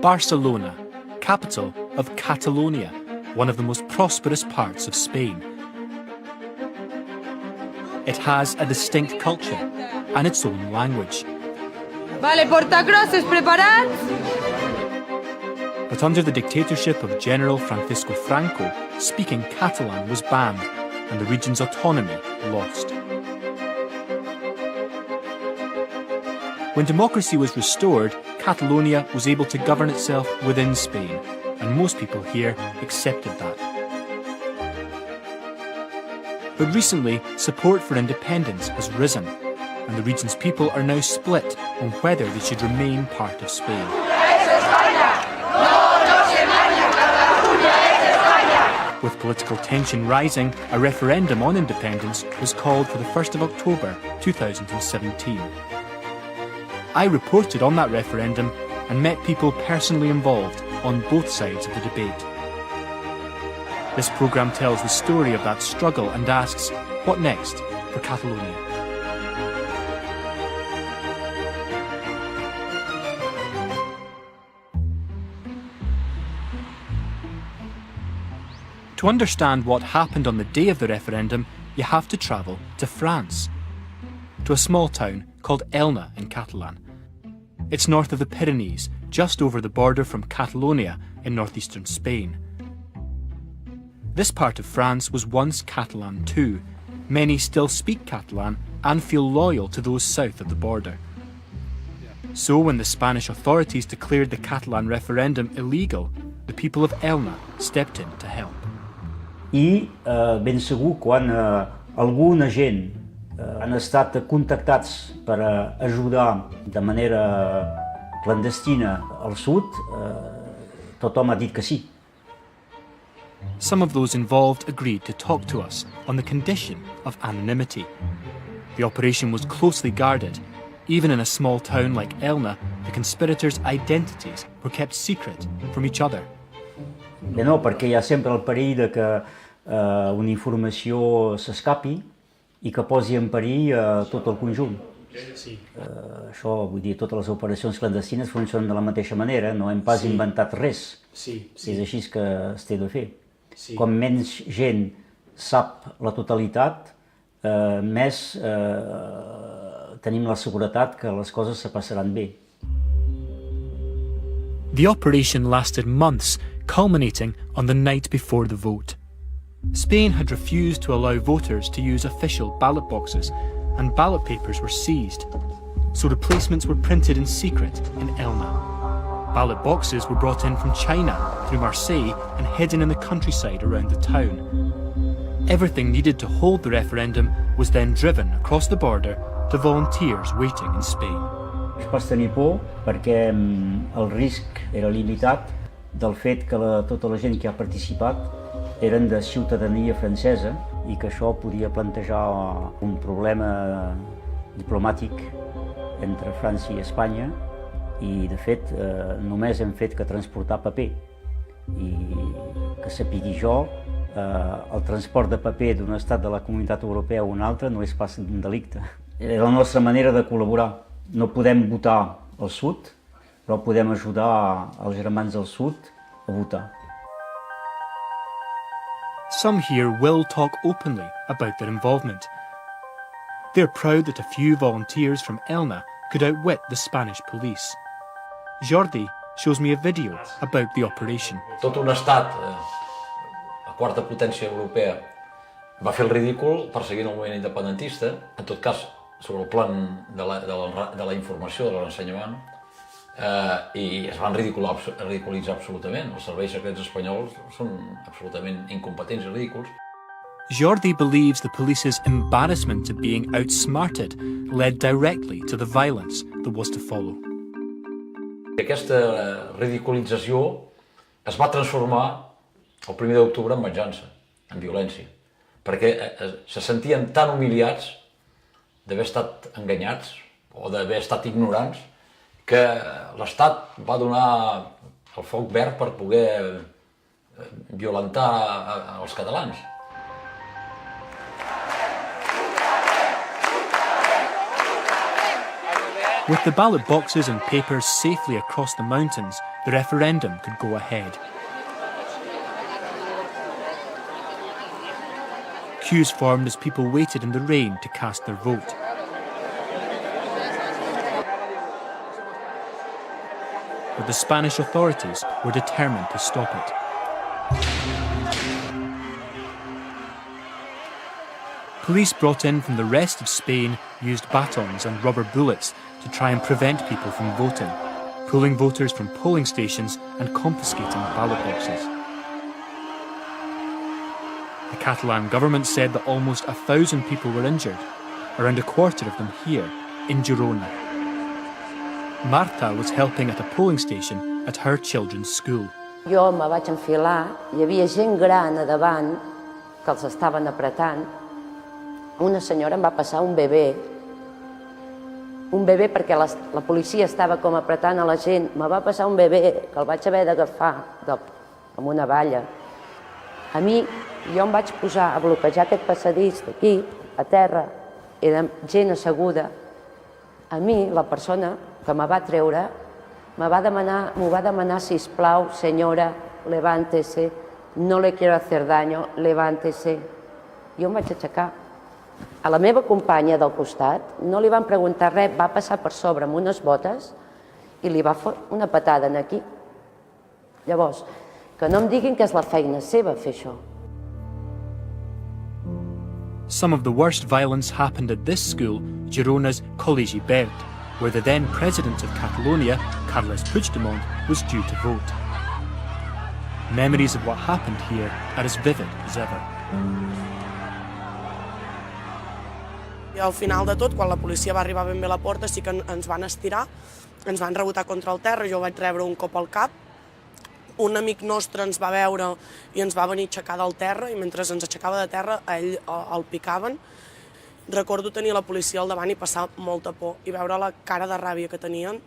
Barcelona, capital of Catalonia, one of the most prosperous parts of Spain. It has a distinct culture and its own language. Vale, portacrosses, preparats? But under the dictatorship of General Francisco Franco, speaking Catalan was banned and the region's autonomy lost. When democracy was restored, Catalonia was able to govern itself within Spain, and most people here accepted that. But recently, support for independence has risen, and the region's people are now split on whether they should remain part of Spain. With political tension rising, a referendum on independence was called for the 1st of October 2017. I reported on that referendum and met people personally involved on both sides of the debate. This programme tells the story of that struggle and asks, what next for Catalonia? To understand what happened on the day of the referendum, you have to travel to France, to a small town called Elna in Catalan. It's north of the Pyrenees, just over the border from Catalonia in northeastern Spain. This part of France was once Catalan too. Many still speak Catalan and feel loyal to those south of the border. So when the Spanish authorities declared the Catalan referendum illegal, the people of Elna stepped in to help. I ben segur quan alguna gent han estat contactats per ajudar de manera clandestina al sud, tothom ha dit que sí. Some of those involved agreed to talk to us on the condition of anonymity. The operation was closely guarded. Even in a small town like Elna, the conspirators' identities were kept secret from each other. Bé, no, perquè hi ha sempre el perill de que una informació s'escapi i que posi en perill tot el conjunt. Això, vull dir, totes les operacions clandestines funcionen de la mateixa manera, no hem pas inventat res. És així que es té de fer. Com menys gent sap la totalitat, més tenim la seguretat que les coses se passaran bé. The operation lasted months, culminating on the night before the vote. Spain had refused to allow voters to use official ballot boxes, and ballot papers were seized. So replacements were printed in secret in Elna. Ballot boxes were brought in from China through Marseille and hidden in the countryside around the town. Everything needed to hold the referendum was then driven across the border to volunteers waiting in Spain. Es pot tenir por perquè el risc era limitat del fet que tota la gent que ha participat eren de ciutadania francesa i que això podia plantejar un problema diplomàtic entre França i Espanya i, de fet, només hem fet que transportar paper. I que sapigui jo, el transport de paper d'un estat de la Comunitat Europea a un altre no és pas un delicte. Era la nostra manera de col·laborar. No podem votar al sud, però podem ajudar els germans del sud a votar. Some here will talk openly about their involvement. They're proud that a few volunteers from Elna could outwit the Spanish police. Jordi shows me a video about the operation. Tot un estat, la quarta potència europea, va fer el ridícul perseguint el moviment independentista, en tot cas sobre el plan de la informació, de l'ensenyament, i es van ridiculitzar absolutament. Els serveis secrets espanyols són absolutament incompetents i ridículs. Jordi believes the police's embarrassment at being outsmarted led directly to the violence that was to follow. Aquesta ridiculització es va transformar el 1 d'octubre en venjança, en violència, perquè se sentien tan humiliats d'haver estat enganyats o d'haver estat ignorants que l'Estat va donar el foc verd per poder violentar els catalans. With the ballot boxes and papers safely across the mountains, the referendum could go ahead. Queues formed as people waited in the rain to cast their vote. But the Spanish authorities were determined to stop it. Police brought in from the rest of Spain used batons and rubber bullets to try and prevent people from voting, pulling voters from polling stations and confiscating ballot boxes. The Catalan government said that almost 1,000 people were injured, around a quarter of them here, in Girona. Marta was helping at a polling station at her children's school. Jo me vaig enfilar, hi havia gent gran a davant que els estaven apretant. Una senyora em va passar un bebè perquè la policia estava com apretant a la gent. Me va passar un bebè que el vaig haver d'agafar amb una valla. A mi, jo em vaig posar a bloquejar aquest passadís d'aquí, a terra, era gent asseguda. A mi, la persona que me va treure, m'ho va demanar, sisplau, senyora, levántese, no le quiero hacer daño, levántese. Jo em vaig aixecar. A la meva companya del costat no li van preguntar res, va passar per sobre amb unes botes i li va fer una patada aquí. Llavors, que no em diguin que és la feina seva fer això. Some of the worst violence happened at this school, Girona's Col·legi Verd, where the then president of Catalonia, Carles Puigdemont, was due to vote. Memories of what happened here are as vivid as ever. I al final de tot, quan la policia va arribar ben bé a la porta, sí que ens van estirar, ens van rebotar contra el terra, jo vaig rebre un cop al cap, un amic nostre ens va veure i ens va venir a aixecar del terra, i mentre ens aixecava de terra, a ell el picaven. Recordo tenir la policia al davant i passar molta por, i veure la cara de ràbia que tenien,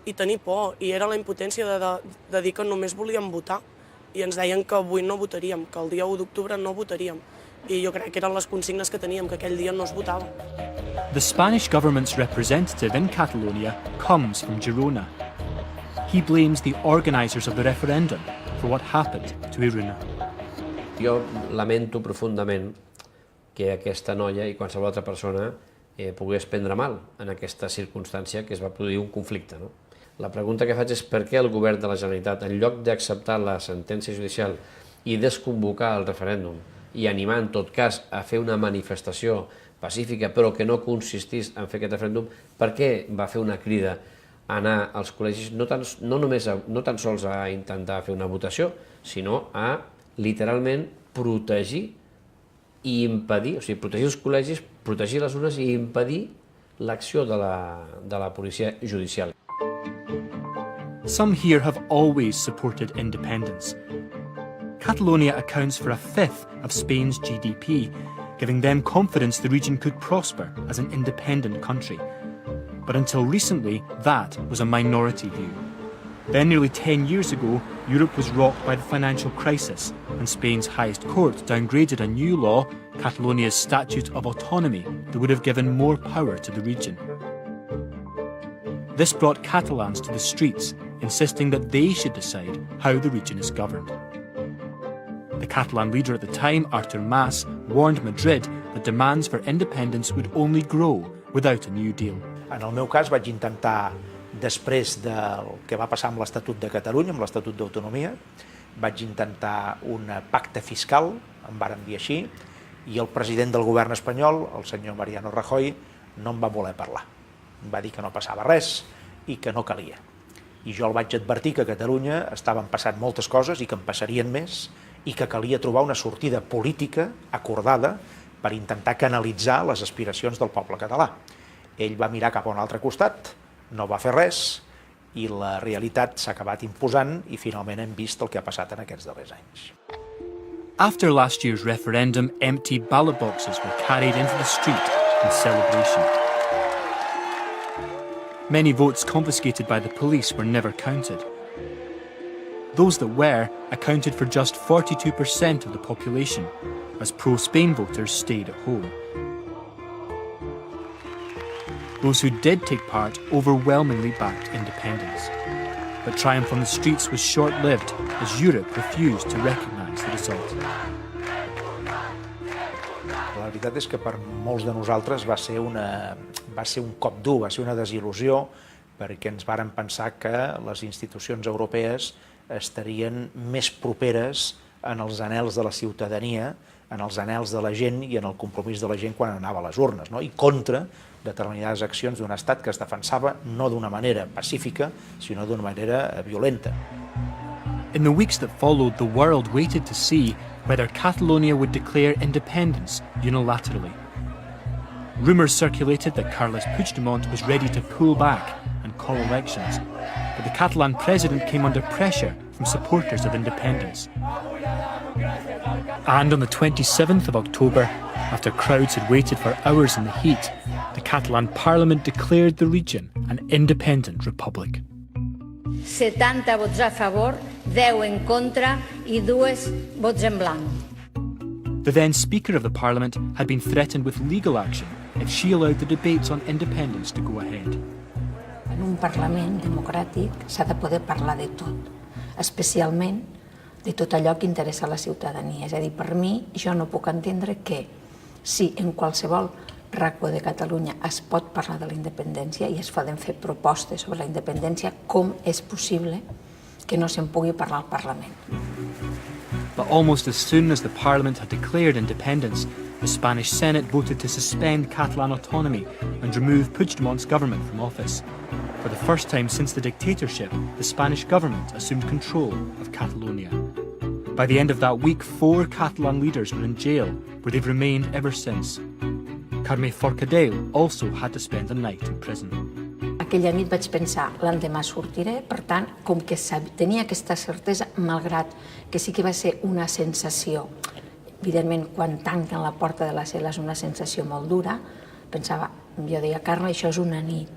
i tenir por, i era la impotència de dir que només volíem votar, i ens deien que avui no votaríem, que el dia 1 d'octubre no votaríem. I jo crec que eren les consignes que teníem, que aquell dia no es votava. The Spanish government's representative in Catalonia comes from Girona. He blames the organisers of the referendum for what happened to Iruna. Jo lamento profundament que aquesta noia i qualsevol altra persona pogués prendre mal en aquesta circumstància que es va produir un conflicte. La pregunta que faig és per què el govern de la Generalitat, en lloc d'acceptar la sentència judicial i desconvocar el referèndum i animar, en tot cas, a fer una manifestació pacífica, però que no consistís en fer aquest referèndum, per què va fer una crida a anar als col·legis no tan sols a intentar fer una votació, sinó a, literalment, protegir i impedir, o sigui, protegir els col·legis, protegir les urnes i impedir l'acció de la policia judicial. Some here have always supported independence. Catalonia accounts for 1/5 of Spain's GDP, giving them confidence the region could prosper as an independent country. But until recently, that was a minority view. Then, nearly 10 years ago, Europe was rocked by the financial crisis, and Spain's highest court downgraded a new law, Catalonia's Statute of Autonomy, that would have given more power to the region. This brought Catalans to the streets, insisting that they should decide how the region is governed. The Catalan leader at the time, Artur Mas, warned Madrid that demands for independence would only grow without a new deal. En el meu cas vaig intentar, després del que va passar amb l'Estatut de Catalunya, amb l'Estatut d'Autonomia, vaig intentar un pacte fiscal, em varen dir així, i el president del govern espanyol, el senyor Mariano Rajoy, no em va voler parlar. Em va dir que no passava res i que no calia. I jo el vaig advertir que a Catalunya estaven passant moltes coses i que en passarien més, i que calia trobar una sortida política acordada per intentar canalitzar les aspiracions del poble català. Ell va mirar cap a un altre costat, no va fer res, i la realitat s'ha acabat imposant i finalment hem vist el que ha passat en aquests darrers anys. After last year's referendum, empty ballot boxes were carried into the street in celebration. Many votes confiscated by the police were never counted. Those that were accounted for just 42% of the population, as pro-Spain voters stayed at home. Those who did take part overwhelmingly backed independence. But triumph on the streets was short-lived as Europe refused to recognise the result. La veritat és que per molts de nosaltres va ser un cop dur, va ser una desil·lusió, perquè ens vàrem pensar que les institucions europees estarien més properes en els anhels de la ciutadania, en els anhels de la gent i en el compromís de la gent quan anava a les urnes, no? I contra determinades accions d'un estat que es defensava no d'una manera pacífica, sinó d'una manera violenta. In the weeks that followed, the world waited to see whether Catalonia would declare independence unilaterally. Rumours circulated that Carles Puigdemont was ready to pull back and call elections, but the Catalan president came under pressure from supporters of independence. And on the 27th of October, after crowds had waited for hours in the heat, the Catalan parliament declared the region an independent republic. 70 vots a favor, 10 en contra i 2 vots en blanc. The then Speaker of the Parliament had been threatened with legal action if she allowed the debates on independence to go ahead. En un Parlament democràtic s'ha de poder parlar de tot, especialment de tot allò que interessa a la ciutadania. És a dir, per mi, jo no puc entendre que si en qualsevol racó de Catalunya es pot parlar de la independència i es poden fer propostes sobre la independència, com és possible que no se'n pugui parlar al Parlament? But almost as soon as the Parliament had declared independence, the Spanish Senate voted to suspend Catalan autonomy and remove Puigdemont's government from office. For the first time since the dictatorship, the Spanish government assumed control of Catalonia. By the end of that week, 4 Catalan leaders were in jail, where they've remained ever since. Carme Forcadell also had to spend a night in prison. Aquella nit vaig pensar, l'endemà sortiré, per tant, com que tenia aquesta certesa, malgrat que sí que va ser una sensació, evidentment, quan tanquen la porta de la cel·la és una sensació molt dura, pensava, jo deia, Carme, això és una nit,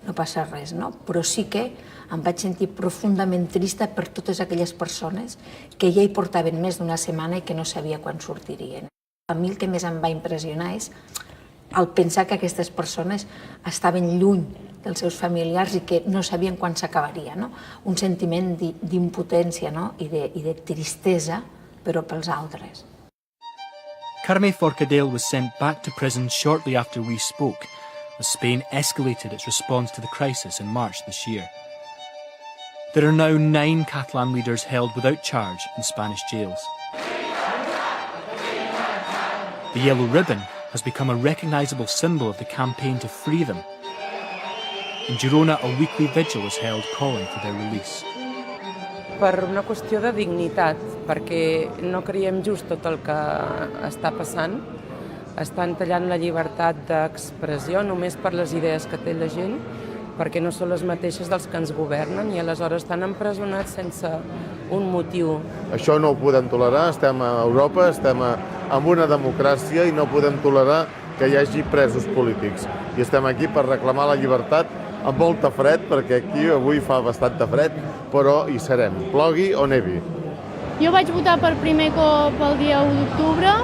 no passa res, no? Però sí que em vaig sentir profundament trista per totes aquelles persones que ja hi portaven més d'una setmana i que no sabia quan sortirien. A mi el que més em va impressionar és el pensar que aquestes persones estaven lluny dels seus familiars i que no sabien quan s'acabaria, no? Un sentiment d'impotència, no? I de tristesa, però pels altres. Carme Forcadell was sent back to prison shortly after we spoke, as Spain escalated its response to the crisis in March this year. There are now 9 Catalan leaders held without charge in Spanish jails. The yellow ribbon has become a recognisable symbol of the campaign to free them. In Girona, a weekly vigil is held calling for their release. Per una qüestió de dignitat, perquè no creiem just tot el que està passant. Estan tallant la llibertat d'expressió només per les idees que té la gent, perquè no són les mateixes dels que ens governen i aleshores estan empresonats sense un motiu. Això no ho podem tolerar, estem a Europa, estem en una democràcia i no podem tolerar que hi hagi presos polítics. I estem aquí per reclamar la llibertat amb molta fred, perquè aquí avui fa bastant de fred, però hi serem, plogui o nevi. Jo vaig votar per primer cop el dia 1 d'octubre,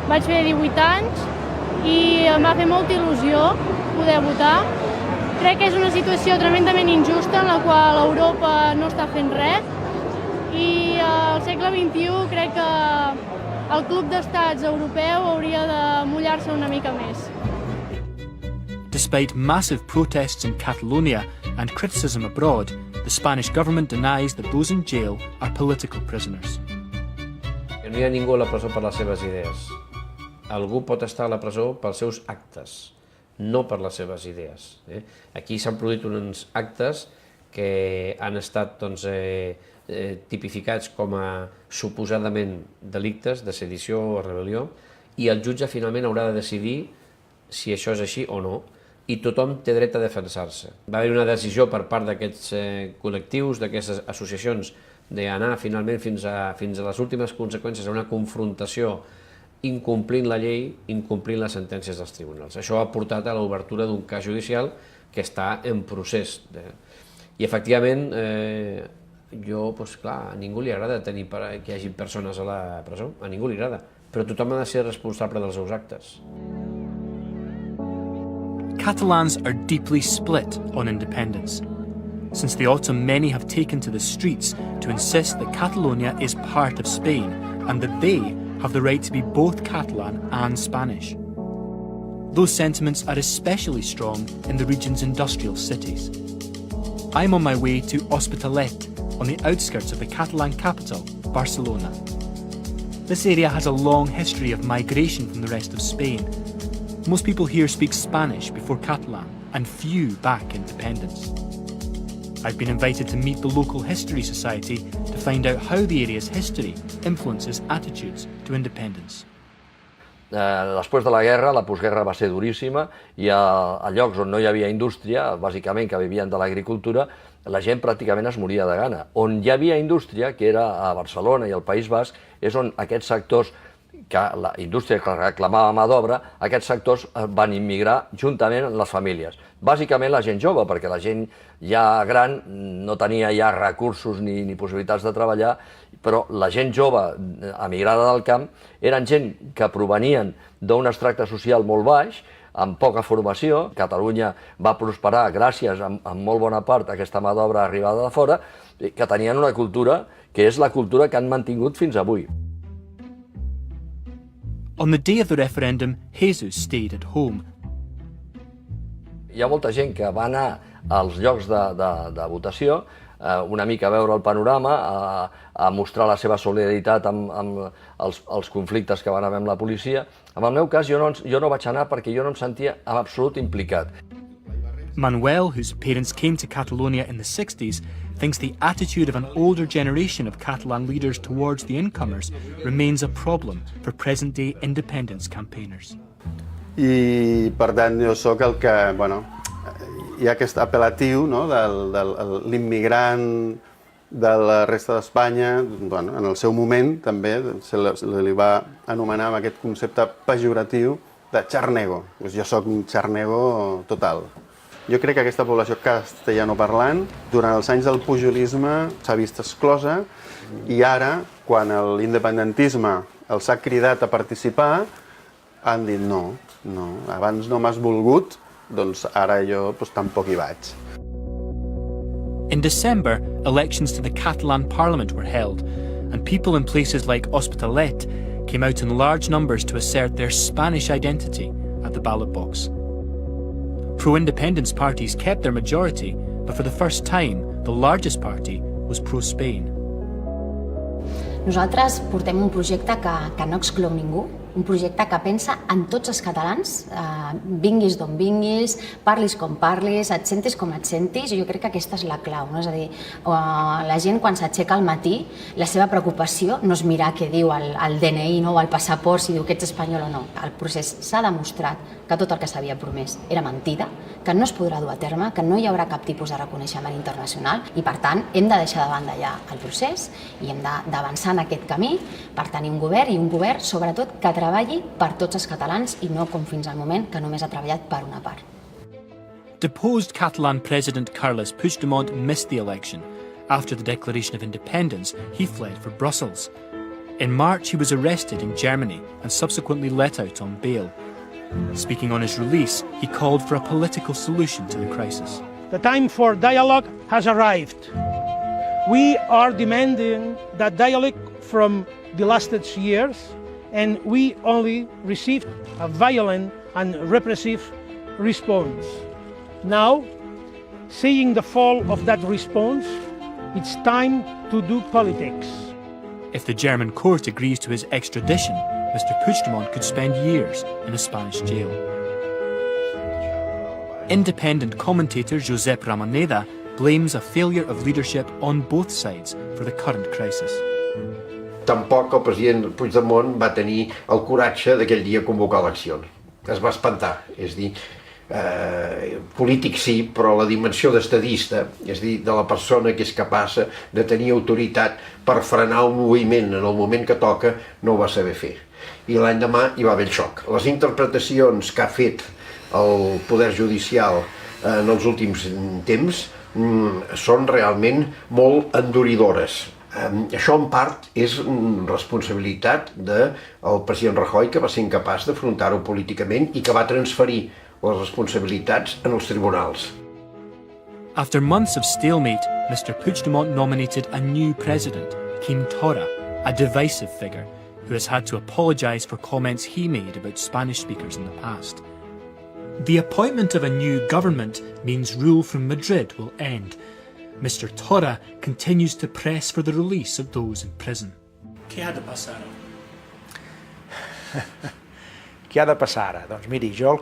vaig fer 18 anys i em va fer molta il·lusió poder votar. Crec que és una situació tremendament injusta en la qual Europa no està fent res i al segle XXI crec que el Club d'Estats europeu hauria de mullar-se una mica més. Despite massive protests in Catalonia and criticism abroad, the Spanish government denies that those in jail are political prisoners. No hi ha ningú a la presó per les seves idees. Algú pot estar a la presó pels seus actes, no per les seves idees. Aquí s'han produït uns actes que han estat tipificats com a suposadament delictes de sedició o rebel·lió i el jutge finalment haurà de decidir si això és així o no i tothom té dret a defensar-se. Va haver una decisió per part d'aquests col·lectius, d'aquestes associacions, d'anar finalment fins a les últimes conseqüències a una confrontació incomplint la llei, incomplint les sentències dels tribunals. Això ha portat a l'obertura d'un cas judicial que està en procés. I, efectivament, clar, a ningú li agrada que hi hagi persones a la presó, a ningú li agrada, però tothom ha de ser responsable dels seus actes. Catalans are deeply split on independence. Since the autumn, many have taken to the streets to insist that Catalonia is part of Spain and that they have the right to be both Catalan and Spanish. Those sentiments are especially strong in the region's industrial cities. I'm on my way to Hospitalet, on the outskirts of the Catalan capital, Barcelona. This area has a long history of migration from the rest of Spain. Most people here speak Spanish before Catalan, and few back independence. I've been invited to meet the local history society to find out how the area's history influences attitudes to independence. Després de la guerra, la postguerra va ser duríssima i a llocs on no hi havia indústria, bàsicament que vivien de l'agricultura, la gent pràcticament es moria de gana. On hi havia indústria, que era a Barcelona i al País Basc, és on aquests sectors, que la indústria que reclamava mà d'obra, aquests sectors van immigrar juntament amb les famílies. Bàsicament la gent jove, perquè la gent ja gran no tenia ja recursos ni possibilitats de treballar, però la gent jove emigrada del camp eren gent que provenien d'un extracte social molt baix, amb poca formació. Catalunya va prosperar gràcies en molt bona part a aquesta mà d'obra arribada de fora, que tenien una cultura que és la cultura que han mantingut fins avui. On the day of the referendum, Jesus stayed at home. Hi ha molta gent que va anar als llocs de votació una mica a veure el panorama, a mostrar la seva solidaritat amb els conflictes que van haver amb la policia. En el meu cas, jo no vaig anar perquè jo no em sentia en absolut implicat. Manuel, whose parents came to Catalonia in the 60s, thinks the attitude of an older generation of Catalan leaders towards the incomers remains a problem for present-day independence campaigners. I, per tant, jo sóc el que, hi ha aquest apel·latiu de l'immigrant de la resta d'Espanya. En el seu moment també se li va anomenar amb aquest concepte pejoratiu de xarnego. Jo sóc un xarnego total. Jo crec que aquesta població castellanoparlant, durant els anys del pujolisme, s'ha vist exclosa i ara, quan l'independentisme els ha cridat a participar, han dit no, abans no m'has volgut, doncs ara jo tampoc hi vaig. In December, elections to the Catalan Parliament were held, and people in places like Hospitalet came out in large numbers to assert their Spanish identity at the ballot box. Pro-independence parties kept their majority, but for the first time, the largest party was pro-Spain. Nosaltres portem un projecte que no exclou ningú, un projecte que pensa en tots els catalans, vinguis d'on vinguis, parlis com parlis, et sentis com et sentis, i jo crec que aquesta és la clau. És a dir, la gent quan s'aixeca al matí, la seva preocupació no és mirar què diu el DNI o el passaport, si diu que ets espanyol o no. El procés s'ha demostrat que tot el que s'havia promès era mentida, que no es podrà dur a terme, que no hi haurà cap tipus de reconeixement internacional i, per tant, hem de deixar de banda ja el procés i hem d'avançar en aquest camí per tenir un govern, i un govern, sobretot, que treballi per tots els catalans i no com fins al moment que només ha treballat per una part. Deposed Catalan President Carles Puigdemont missed the election. After the declaration of independence, he fled for Brussels. In March, he was arrested in Germany and subsequently let out on bail. Speaking on his release, he called for a political solution to the crisis. The time for dialogue has arrived. We are demanding that dialogue from the last years, and we only received a violent and repressive response. Now, seeing the fall of that response, it's time to do politics. If the German court agrees to his extradition, Mr. Puigdemont could spend years in a Spanish jail. Independent commentator Josep Ramoneda blames a failure of leadership on both sides for the current crisis. Tampoc el president Puigdemont va tenir el coratge d'aquell dia convocar eleccions. Es va espantar, és dir, polític sí, però la dimensió d'estadista, és dir, de la persona que és capaç de tenir autoritat per frenar un moviment en el moment que toca, no ho va saber fer. I l'endemà hi va haver el xoc. Les interpretacions que ha fet el poder judicial en els últims temps són realment molt enduridores. Això en part és responsabilitat del president Rajoy, que va ser incapaç d'afrontar-ho políticament i que va transferir les responsabilitats en els tribunals. After months of stalemate, Mr. Puigdemont nominated a new president, Quim Torra, a divisive figure who has had to apologise for comments he made about Spanish speakers in the past. The appointment of a new government means rule from Madrid will end. Mr. Torra continues to press for the release of those in prison. Què ha de passar ara? Què ha de passar ara? Doncs miri, jo el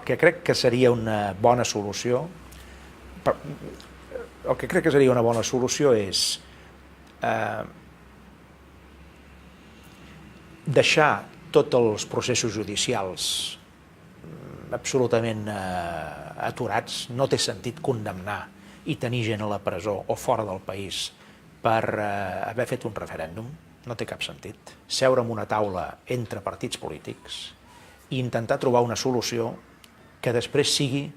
que crec que seria una bona solució és deixar tots els processos judicials absolutament aturats. No té sentit condemnar i tenir gent a la presó o fora del país per haver fet un referèndum. No té cap sentit. Seure en una taula entre partits polítics i intentar trobar una solució que després sigui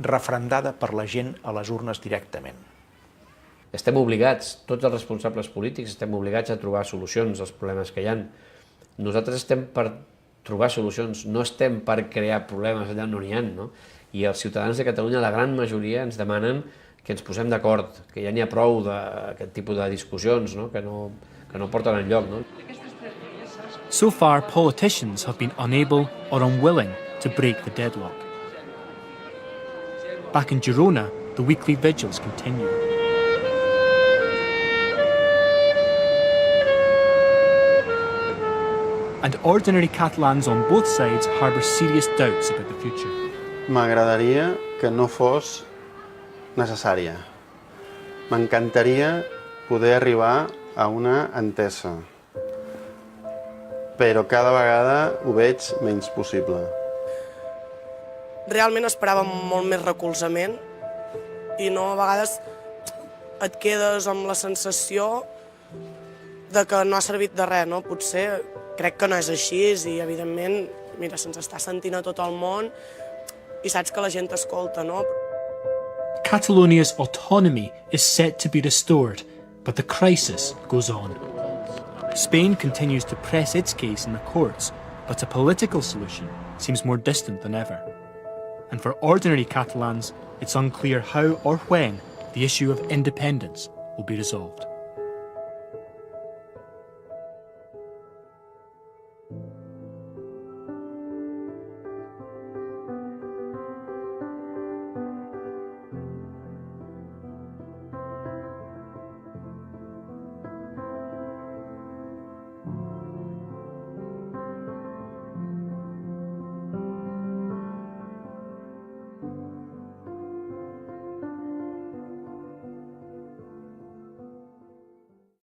referendada per la gent a les urnes directament. Estem obligats, tots els responsables polítics, estem obligats a trobar solucions als problemes que hi ha. Nosaltres estem per trobar solucions, no estem per crear problemes allà on no n'hi ha, no? I els ciutadans de Catalunya, la gran majoria, ens demanen que ens posem d'acord, que ja n'hi ha prou d'aquest tipus de discussions, no? Que no porten enlloc. No? So far, politicians have been unable or unwilling to break the deadlock. Back in Girona, the weekly vigils continue. And ordinary Catalans on both sides harbour serious doubts about the future. M'agradaria que no fos necessària. M'encantaria poder arribar a una entesa, però cada vegada ho veig menys possible. Realment esperàvem molt més recolzament i no, a vegades et quedes amb la sensació de que no ha servit de res, no? Potser crec que no és així i, evidentment, mira, se'ns està sentint a tot el món i saps que la gent t'escolta, no? Catalonia's autonomy is set to be restored, but the crisis goes on. Spain continues to press its case in the courts, but a political solution seems more distant than ever. And for ordinary Catalans, it's unclear how or when the issue of independence will be resolved.